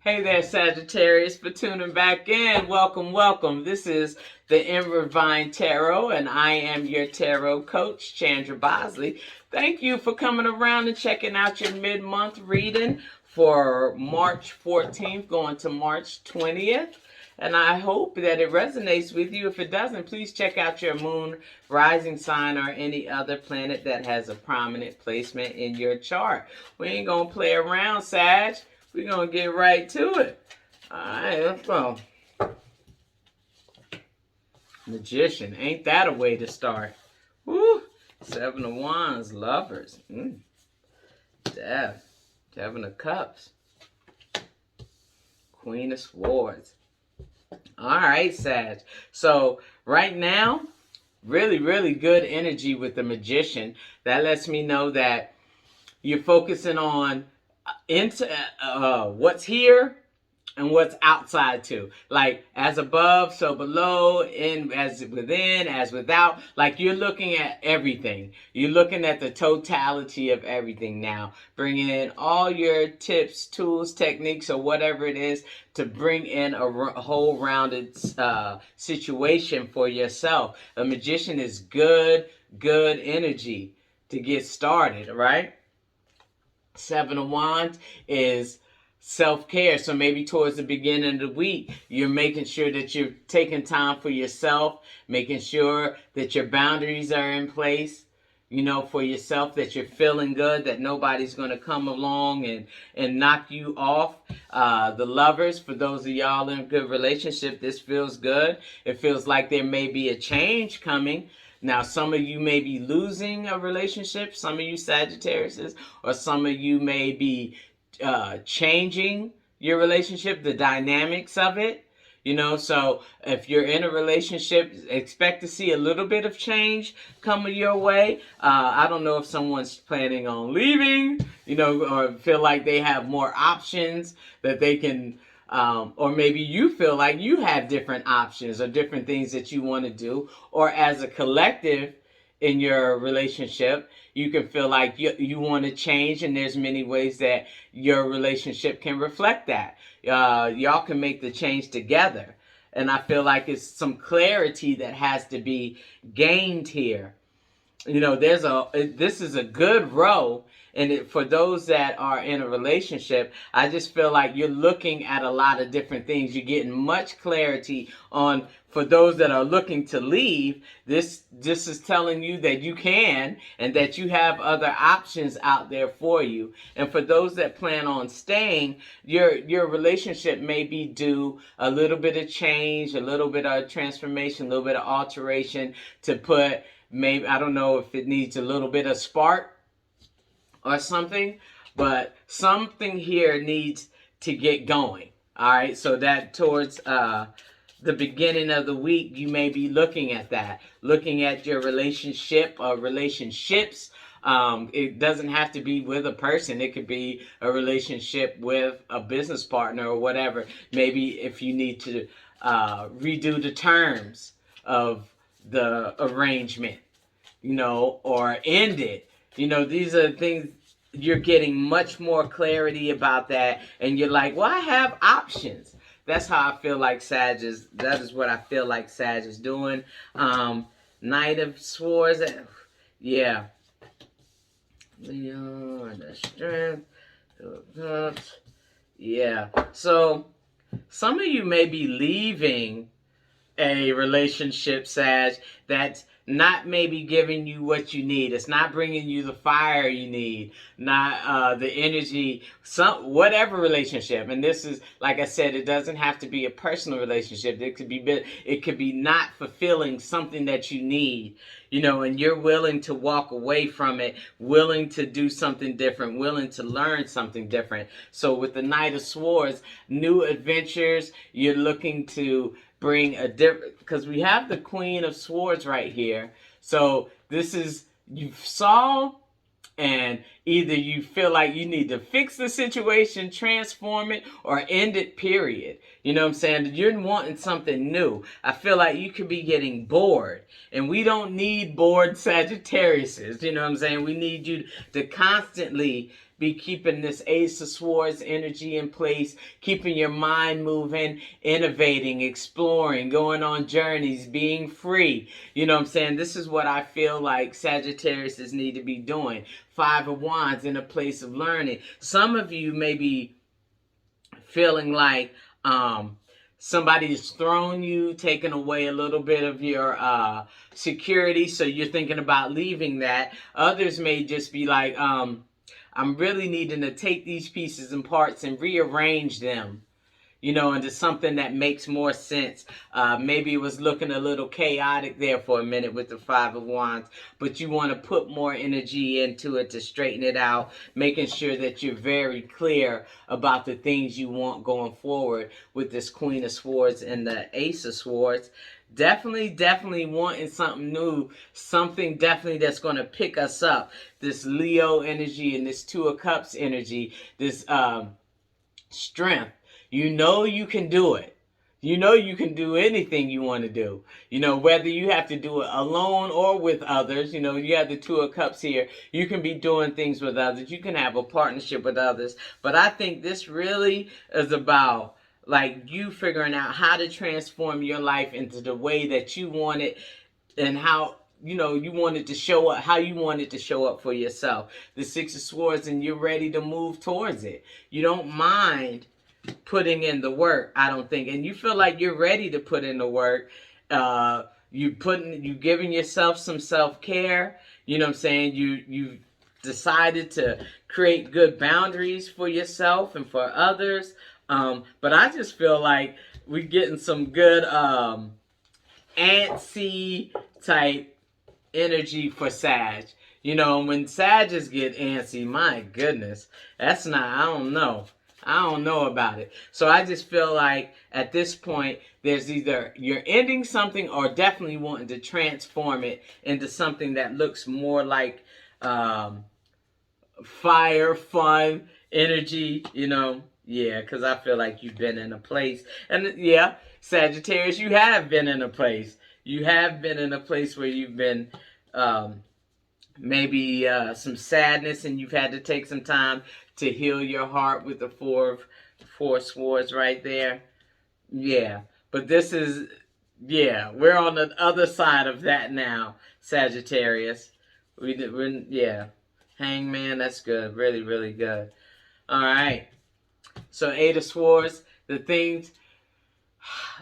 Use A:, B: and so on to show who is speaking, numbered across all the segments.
A: Hey there, Sagittarius, for tuning back in. Welcome, welcome. This is the Inward Vine Tarot, and I am your tarot coach, Chandra Bosley. Thank you for coming around and checking out your mid-month reading for March 14th, going to March 20th. And I hope that it resonates with you. If it doesn't, please check out your moon, rising sign, or any other planet that has a prominent placement in your chart. We ain't going to play around, Sag. We're going to get right to it. All right, let's go. Magician. Ain't that a way to start? Woo! Seven of Wands. Lovers. Death. Seven of Cups. Queen of Swords. All right, Sag. So right now, really good energy with the Magician. That lets me know that you're focusing on into what's here and what's outside too. Like as above, so below, in as within, as without. Like you're looking at everything. You're looking at the totality of everything now. Bringing in all your tips, tools, techniques, or whatever it is to bring in a whole rounded situation for yourself. A Magician is good energy to get started, right? Seven of Wands is self-care. So maybe towards the beginning of the week, you're making sure that you're taking time for yourself, making sure that your boundaries are in place, you know, for yourself, that you're feeling good, that nobody's going to come along and knock you off. The lovers, for those of y'all in a good relationship, this feels good. It feels like there may be a change coming. Now, some of you may be losing a relationship, some of you Sagittarius, or some of you may be changing your relationship, the dynamics of it. You know, so if you're in a relationship, expect to see a little bit of change coming your way. I don't know if someone's planning on leaving, you know, or feel like they have more options that they can... or maybe you feel like you have different options or different things that you want to do. Or as a collective in your relationship, you can feel like you want to change, and there's many ways that your relationship can reflect that. Y'all can make the change together. And I feel like it's some clarity that has to be gained here. You know, this is a good row. And for those that are in a relationship, I just feel like you're looking at a lot of different things. You're getting much clarity on, for those that are looking to leave, this is telling you that you can and that you have other options out there for you. And for those that plan on staying, your relationship may be due a little bit of change, a little bit of transformation, a little bit of alteration to put, maybe, I don't know if it needs a little bit of spark or something, but something here needs to get going. All right, so that towards the beginning of the week, you may be looking at that, looking at your relationship or relationships. It doesn't have to be with a person. It could be a relationship with a business partner or whatever. Maybe if you need to redo the terms of the arrangement, you know, or end it. You know, these are things you're getting much more clarity about that. And you're like, well, I have options. That's how I feel like Sag is. That is what I feel like Sag is doing. Knight of Swords. Yeah. Leon, the Strength. Yeah. So some of you may be leaving a relationship, Sag, that's not maybe giving you what you need. It's not bringing you the fire you need, not the energy, whatever relationship. And this is, like I said, it doesn't have to be a personal relationship. It could be not fulfilling something that you need, you know, and you're willing to walk away from it, willing to do something different, willing to learn something different. So with the Knight of Swords, new adventures, you're looking to bring a different, because we have the Queen of Swords right here. So this is, you saw, and either you feel like you need to fix the situation, transform it, or end it, period. You know what I'm saying? You're wanting something new. I feel like you could be getting bored. And we don't need bored Sagittariuses. You know what I'm saying? We need you to constantly be keeping this Ace of Swords energy in place, keeping your mind moving, innovating, exploring, going on journeys, being free. You know what I'm saying? This is what I feel like Sagittarius need to be doing. Five of Wands, in a place of learning. Some of you may be feeling like somebody's thrown you, taken away a little bit of your security, so you're thinking about leaving that. Others may just be like, I'm really needing to take these pieces and parts and rearrange them, you know, into something that makes more sense. Maybe it was looking a little chaotic there for a minute with the Five of Wands, but you want to put more energy into it to straighten it out, making sure that you're very clear about the things you want going forward with this Queen of Swords and the Ace of Swords. Definitely wanting something new, something definitely that's going to pick us up. This Leo energy and this Two of Cups energy, this strength. You know you can do it. You know you can do anything you want to do. You know, whether you have to do it alone or with others. You know, you have the Two of Cups here. You can be doing things with others. You can have a partnership with others. But I think this really is about like you figuring out how to transform your life into the way that you want it, and how, you know, you want it to show up, how you want it to show up for yourself. The Six of Swords, and you're ready to move towards it. You don't mind putting in the work, I don't think, and you feel like you're ready to put in the work. You giving yourself some self-care. You know what I'm saying? You've decided to create good boundaries for yourself and for others. But I just feel like we're getting some good antsy type energy for Sag. You know, when Sagittarius get antsy, my goodness, that's not, I don't know about it. So I just feel like at this point, there's either you're ending something or definitely wanting to transform it into something that looks more like fire, fun, energy, you know. Yeah, because I feel like you've been in a place. And yeah, Sagittarius, you have been in a place. You have been in a place where you've been maybe some sadness, and you've had to take some time to heal your heart with the Four Swords right there. Yeah, but this is, yeah, we're on the other side of that now, Sagittarius. Yeah, Hangman, that's good. Really, really good. All right. So Eight of Swords, the things,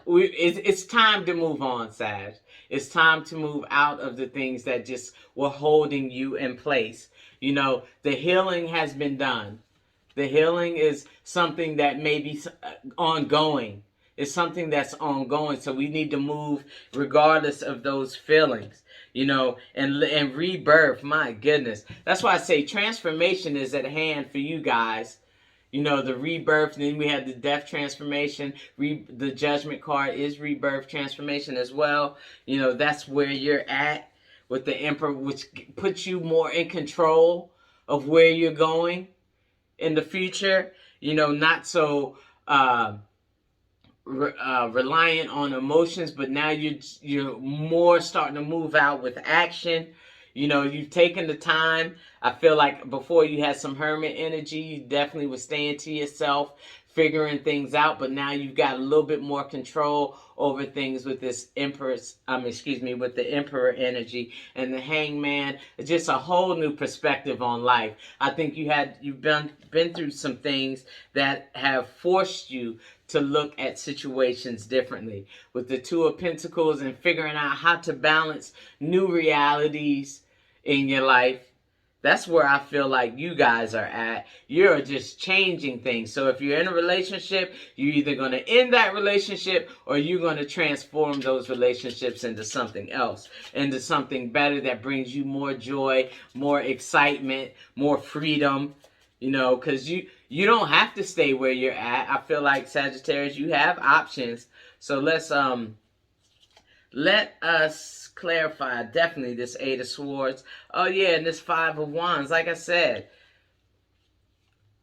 A: it's time to move on, Sag. It's time to move out of the things that just were holding you in place. You know, the healing has been done. The healing is something that may be ongoing. It's something that's ongoing. So we need to move regardless of those feelings, you know, and rebirth. My goodness. That's why I say transformation is at hand for you guys. You know, the rebirth, and then we have the death transformation. The judgment card is rebirth transformation as well. You know, that's where you're at with the Emperor, which puts you more in control of where you're going in the future. You know, not so reliant on emotions, but now you're more starting to move out with action. You know, you've taken the time. I feel like before you had some hermit energy, you definitely was staying to yourself, figuring things out, but now you've got a little bit more control over things with this with the Emperor energy and the Hangman. Just a whole new perspective on life. I think you've been through some things that have forced you to look at situations differently. With the Two of Pentacles and figuring out how to balance new realities in your life. That's where I feel like you guys are at. You're just changing things. So if you're in a relationship, you're either going to end that relationship or you're going to transform those relationships into something else, into something better that brings you more joy, more excitement, more freedom, you know, because you don't have to stay where you're at. I feel like Sagittarius, you have options. So let us clarify definitely this Eight of Swords. Oh yeah, and this Five of Wands. Like I said,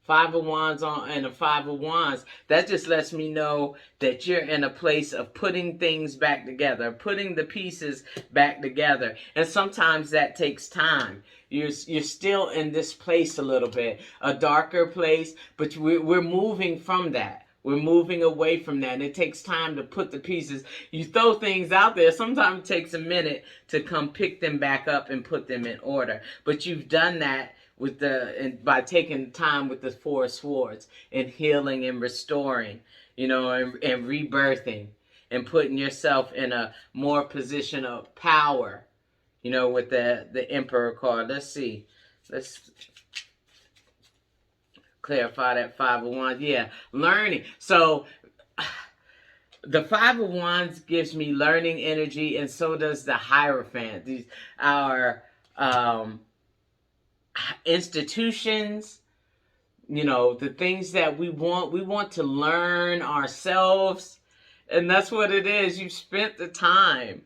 A: Five of Wands and a Five of Wands. That just lets me know that you're in a place of putting things back together, putting the pieces back together. And sometimes that takes time. You're still in this place a little bit, a darker place, but we're moving from that. We're moving away from that. And it takes time to put the pieces. You throw things out there. Sometimes it takes a minute to come pick them back up and put them in order. But you've done that with by taking time with the Four of Swords and healing and restoring, you know, and rebirthing and putting yourself in a more position of power, you know, with the Emperor card. Let's see. Let's clarify that Five of Wands. Yeah, learning. So the Five of Wands gives me learning energy, and so does the Hierophant. These our institutions, you know, the things that we want to learn ourselves. And that's what it is. You've spent the time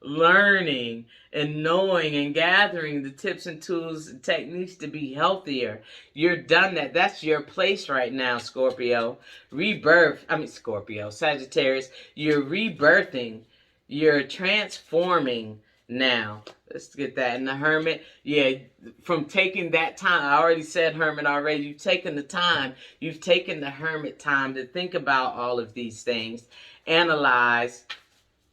A: learning and knowing and gathering the tips and tools and techniques to be healthier. You're done that. That's your place right now, Scorpio. Sagittarius. You're rebirthing. You're transforming now. Let's get that. And the Hermit, yeah, from taking that time, I already said Hermit already. You've taken the time. You've taken the Hermit time to think about all of these things, analyze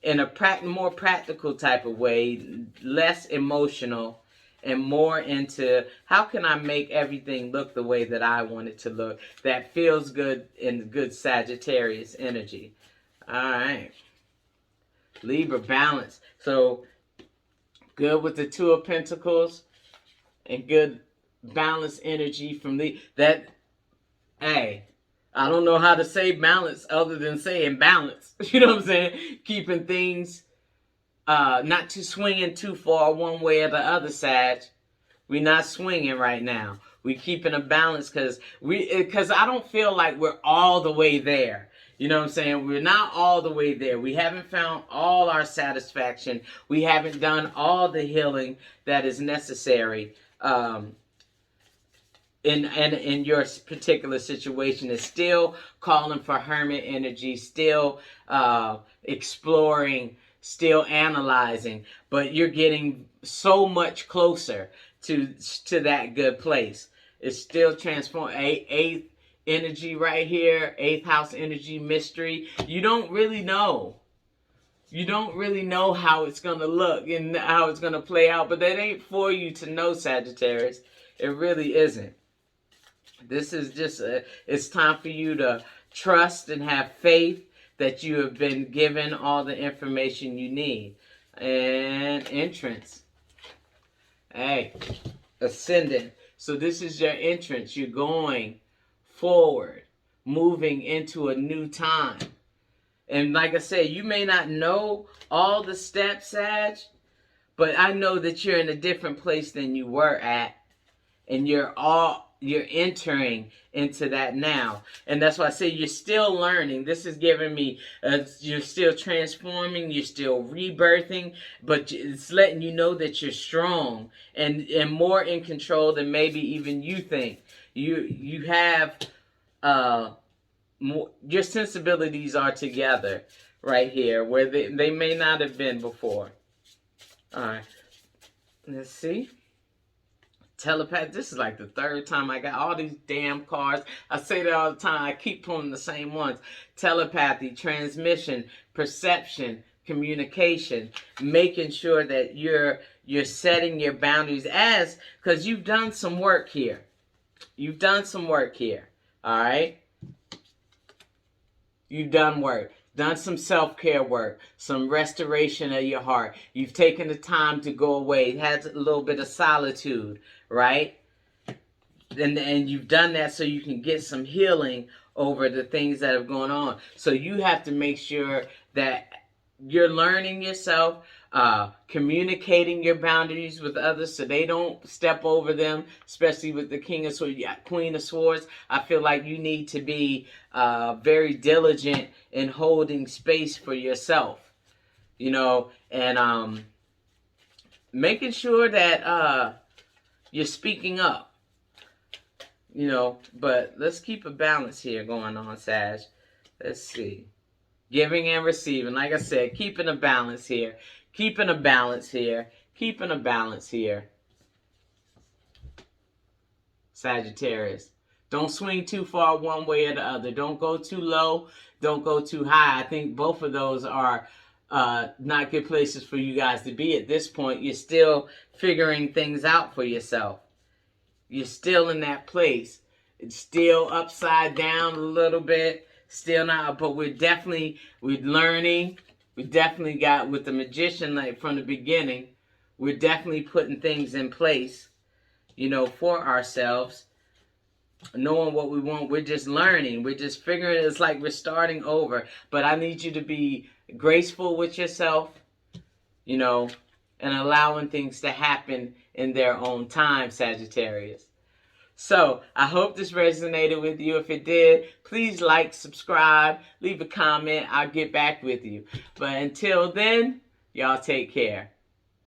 A: in a more practical type of way, less emotional, and more into how can I make everything look the way that I want it to look, that feels good in good Sagittarius energy. All right. Libra, balance. So good with the Two of Pentacles and good balanced energy from that. Hey, I don't know how to say balance other than saying balance. You know what I'm saying? Keeping things not too swinging too far one way or the other, Sag. We're not swinging right now. We keeping a balance because I don't feel like we're all the way there. You know what I'm saying? We're not all the way there. We haven't found all our satisfaction. We haven't done all the healing that is necessary. In your particular situation, is still calling for Hermit energy, still exploring, still analyzing, but you're getting so much closer to that good place. It's still transforming. Eighth energy right here, 8th house energy, mystery. You don't really know. You don't really know how it's going to look and how it's going to play out, but that ain't for you to know, Sagittarius. It really isn't. This is just it's time for you to trust and have faith that you have been given all the information you need. And entrance. Hey, ascendant. So this is your entrance. You're going forward, moving into a new time. And like I said, you may not know all the steps, Sag, but I know that you're in a different place than you were at. And you're entering into that now. And that's why I say you're still learning. This is giving me, you're still transforming, you're still rebirthing, but it's letting you know that you're strong and more in control than maybe even you think. You have, more, your sensibilities are together right here where they may not have been before. All right, let's see. Telepath. This is like the third time I got all these damn cards. I say that all the time. I keep pulling the same ones. Telepathy, transmission, perception, communication, making sure that you're setting your boundaries because you've done some work here. You've done some work here. All right? You've done work. Done some self-care work, some restoration of your heart. You've taken the time to go away, had a little bit of solitude, right? And you've done that so you can get some healing over the things that have gone on. So you have to make sure that you're learning yourself, communicating your boundaries with others so they don't step over them, especially with the King of Swords, Queen of Swords. I feel like you need to be very diligent in holding space for yourself, you know, and making sure that you're speaking up, you know. But let's keep a balance here going on, Sag. Let's see. Giving and receiving. Like I said, keeping a balance here. Keeping a balance here. Keeping a balance here. Sagittarius. Don't swing too far one way or the other. Don't go too low. Don't go too high. I think both of those are not good places for you guys to be at this point. You're still figuring things out for yourself. You're still in that place. It's still upside down a little bit. Still not, but we're learning. We definitely got with the Magician, like from the beginning, we're definitely putting things in place, for ourselves, knowing what we want. We're just learning. We're just figuring. It's like we're starting over. But I need you to be graceful with yourself, and allowing things to happen in their own time, Sagittarius. So I hope this resonated with you. If it did, please like, subscribe, leave a comment. I'll get back with you. But until then, y'all take care.